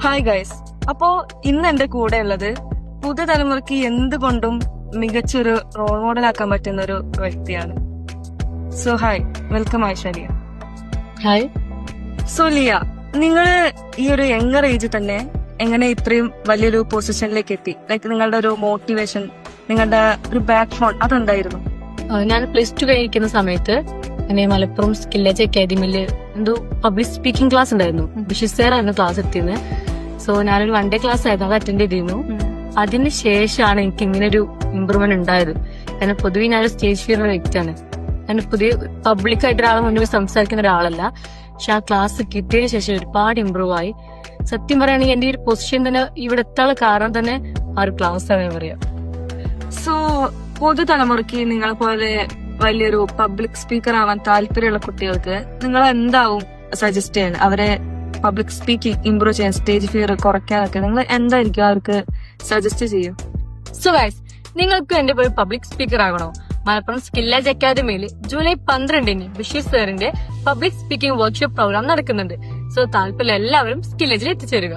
Hi guys. അപ്പോ ഇന്ന് എന്റെ കൂടെ ഉള്ളത് പുതുതലമുറയ്ക്ക് എന്തുകൊണ്ടും മികച്ചൊരു റോൾ മോഡൽ ആക്കാൻ പറ്റുന്ന ഒരു വ്യക്തിയാണ്. So hi, welcome Aishwarya. Hi. So Liya, നിങ്ങള് ഈ ഒരു യങ്ങർ ഏജ് തന്നെ എങ്ങനെ ഇത്രയും വലിയൊരു പൊസിഷനിലേക്ക് എത്തി? ലൈക്ക് നിങ്ങളുടെ ഒരു മോട്ടിവേഷൻ, നിങ്ങളുടെ ഒരു ബാക്ക് ബോൺ അതെന്തായിരുന്നു? ഞാൻ പ്ലസ് ടു കഴിക്കുന്ന സമയത്ത് എന്നെ മലപ്പുറം സ്കില്ലേജ് അക്കാദമിയില് എന്തോ പബ്ലിക് സ്പീക്കിംഗ് ക്ലാസ് ഉണ്ടായിരുന്നു. ബിഷിസേറായിരുന്നു ക്ലാസ് എത്തിയത്. സോ ഞാനൊരു 1 ഡേ ക്ലാസ് ആയിരുന്നു, അത് അറ്റൻഡ് ചെയ്തിരുന്നു. അതിന് ശേഷമാണ് എനിക്ക് ഇങ്ങനെ ഒരു ഇമ്പ്രൂവ്മെന്റ് ഉണ്ടായത്. കാരണം പൊതുവെ ഞാനൊരു സ്റ്റേജ് ഫിയർ ഉള്ള വ്യക്തിയാണ്. ഞാൻ പുതിയ പബ്ലിക്കായിട്ട് ഒരാളെ മുന്നിൽ സംസാരിക്കുന്ന ഒരാളല്ല. പക്ഷെ ആ ക്ലാസ് കിട്ടിയതിനു ശേഷം ഒരുപാട് ഇമ്പ്രൂവ് ആയി. സത്യം പറയുകയാണെങ്കിൽ എന്റെ ഒരു പൊസിഷൻ തന്നെ ഇവിടെ എത്താനുള്ള കാരണം തന്നെ ആ ഒരു ക്ലാസ് ആണ് പറയാം. സോ പുതുതലമുറയ്ക്ക് നിങ്ങളെ പോലെ വലിയൊരു പബ്ലിക് സ്പീക്കർ ആവാൻ താല്പര്യമുള്ള കുട്ടികൾക്ക് നിങ്ങൾ എന്താവും സജസ്റ്റ് ചെയ്യാൻ? അവരെ പബ്ലിക് സ്പീക്കിംഗ് ഇംപ്രൂവ് ചെയ്യാൻ, സ്റ്റേജ് ഫിയർ കുറയ്ക്കാനൊക്കെ നിങ്ങൾ എന്തായിരിക്കും അവർക്ക് സജസ്റ്റ് ചെയ്യും? സോ ഗൈസ്, നിങ്ങൾക്ക് എന്റെ പോയി പബ്ലിക് സ്പീക്കർ ആകണോ? മലപ്പുറം സ്കില്ലേജ് അക്കാദമിയിൽ ജൂലൈ 12 ബഷീർ സാറിന്റെ പബ്ലിക് സ്പീക്കിംഗ് വർക്ക്ഷോപ്പ് പ്രോഗ്രാം നടക്കുന്നുണ്ട്. സോ താല്പര്യം എല്ലാവരും സ്കില്ലേജിൽ എത്തിച്ചേരുക.